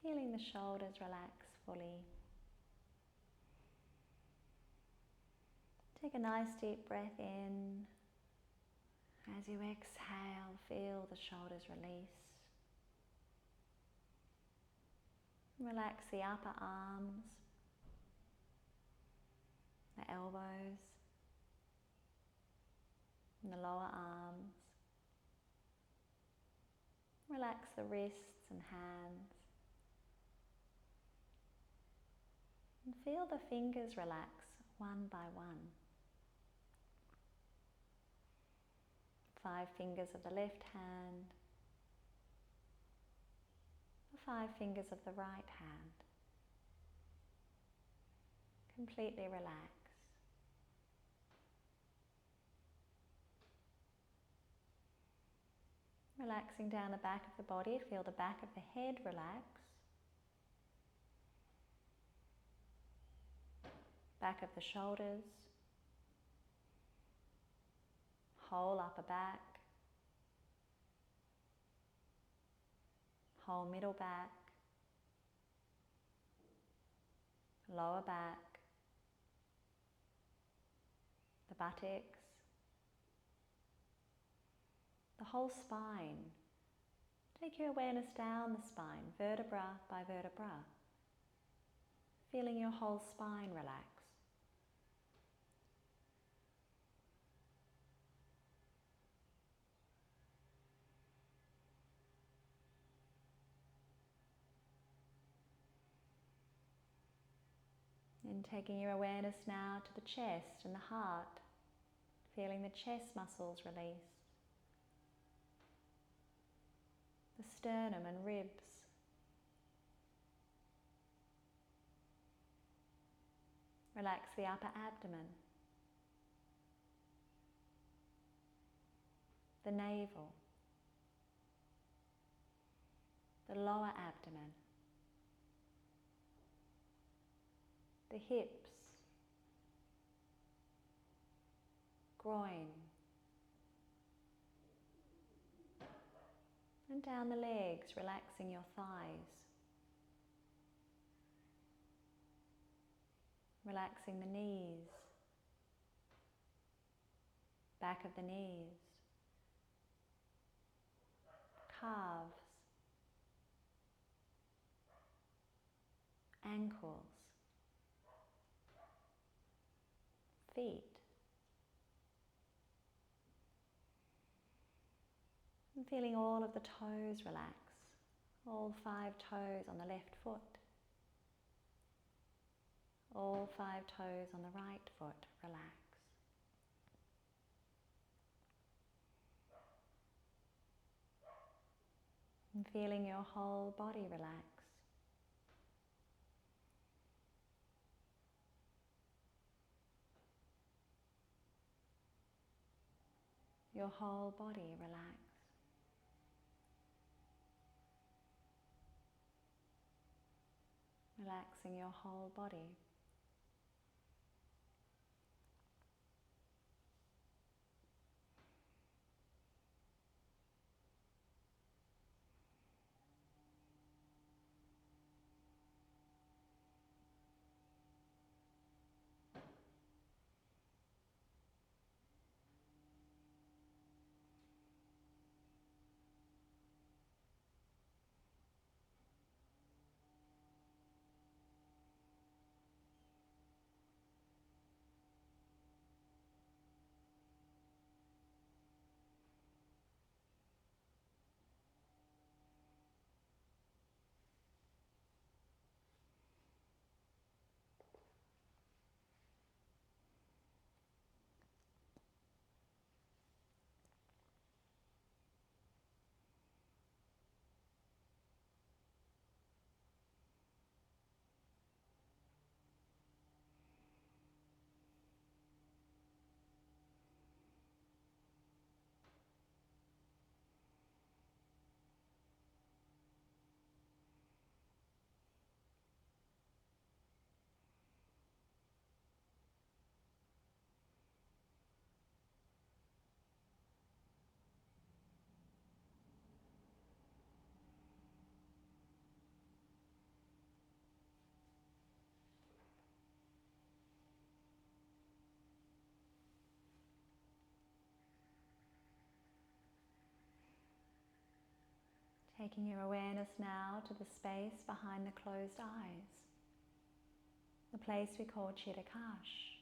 Feeling the shoulders relax fully. Take a nice deep breath in. As you exhale, feel the shoulders release. Relax the upper arms, the elbows, and the lower arms. Relax the wrists and hands. And feel the fingers relax one by one. 5 fingers of the left hand, the 5 fingers of the right hand. Completely relax. Relaxing down the back of the body, feel the back of the head relax. Back of the shoulders. Whole upper back. Whole middle back. Lower back. The buttocks. The whole spine. Take your awareness down the spine, vertebra by vertebra. Feeling your whole spine relax. And taking your awareness now to the chest and the heart, feeling the chest muscles release. The sternum and ribs. Relax the upper abdomen. The navel. The lower abdomen. The hips. Groin. And down the legs, relaxing your thighs. Relaxing the knees. Back of the knees. Calves. Ankles. Feet. And feeling all of the toes relax. All 5 toes on the left foot. All 5 toes on the right foot relax. And feeling your whole body relax. Your whole body relax. Relaxing your whole body. Taking your awareness now to the space behind the closed eyes, the place we call Chittakash.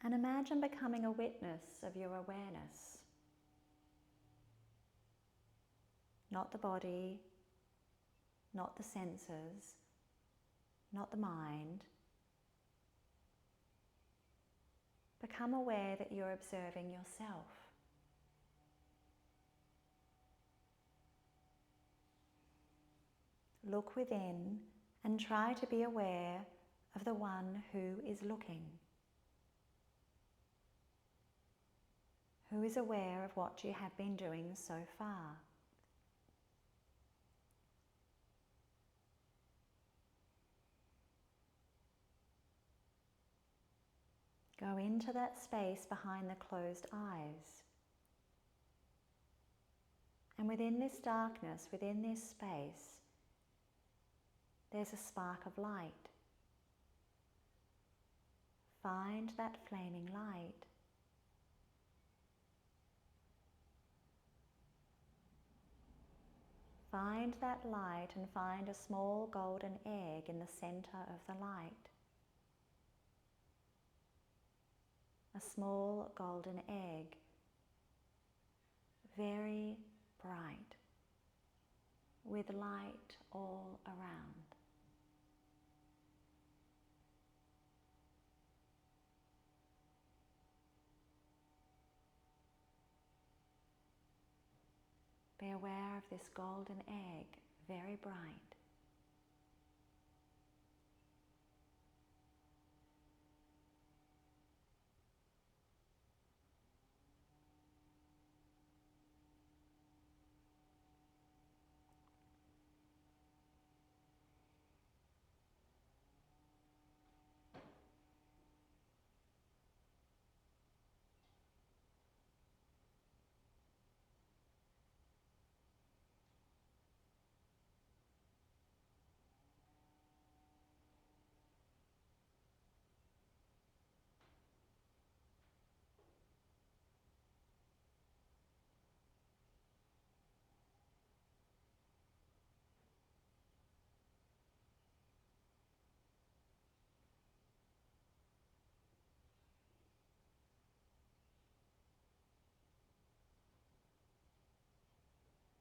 And imagine becoming a witness of your awareness. Not the body, not the senses, not the mind. Become aware that you're observing yourself. Look within and try to be aware of the one who is looking. Who is aware of what you have been doing so far. Go into that space behind the closed eyes. And within this darkness, within this space, there's a spark of light. Find that flaming light. Find that light and find a small golden egg in the center of the light. A small golden egg, very bright, with light all around. Be aware of this golden egg, very bright.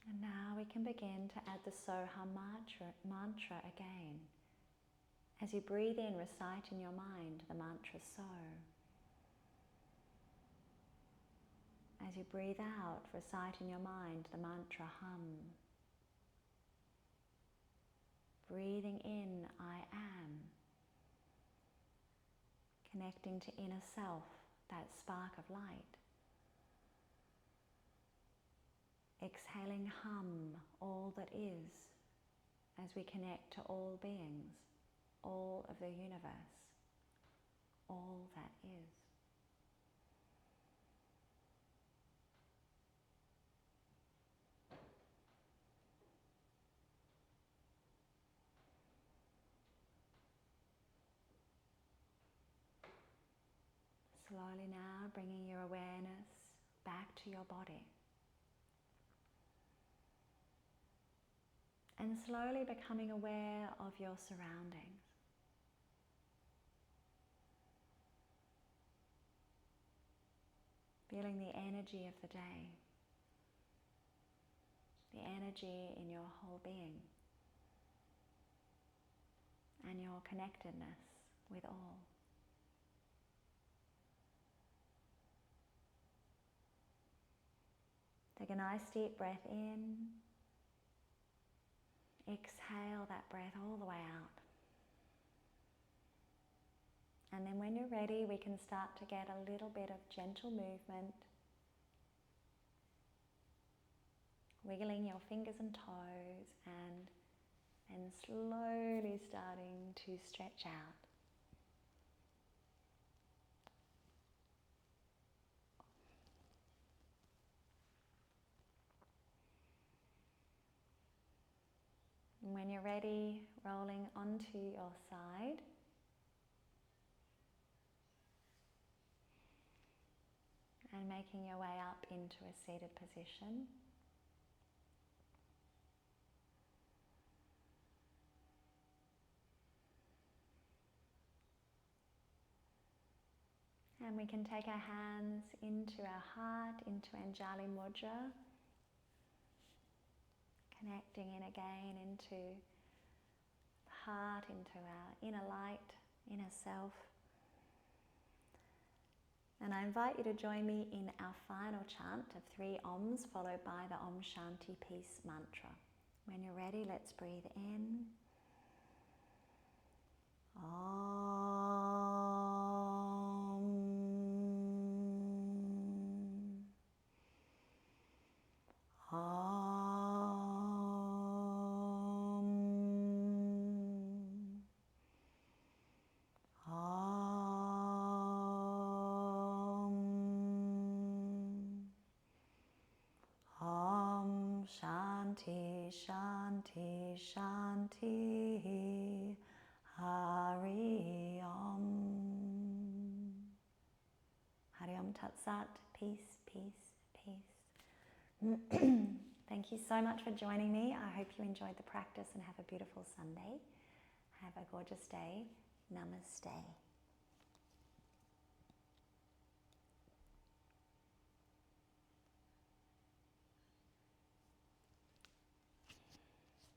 And now we can begin to add the Soham mantra again. As you breathe in, recite in your mind the mantra So. As you breathe out, recite in your mind the mantra Hum. Breathing in, I am. Connecting to inner self, that spark of light. Exhaling hum, all that is, as we connect to all beings, all of the universe, all that is. Slowly now bringing your awareness back to your body. And slowly becoming aware of your surroundings. Feeling the energy of the day. The energy in your whole being. And your connectedness with all. Take a nice deep breath in. Exhale that breath all the way out. And then when you're ready, we can start to get a little bit of gentle movement. Wiggling your fingers and toes and slowly starting to stretch out. And when you're ready, rolling onto your side. And making your way up into a seated position. And we can take our hands into our heart, into Anjali Mudra, connecting in again into the heart, into our inner light, inner self. And I invite you to join me in our final chant of 3 Oms, followed by the Om Shanti Peace mantra. When you're ready, let's breathe in. Om. Shanti, Shanti, Shanti, Hari Om. Hari Om Tat Sat, peace, peace, peace. Thank you so much for joining me. I hope you enjoyed the practice and have a beautiful Sunday. Have a gorgeous day. Namaste.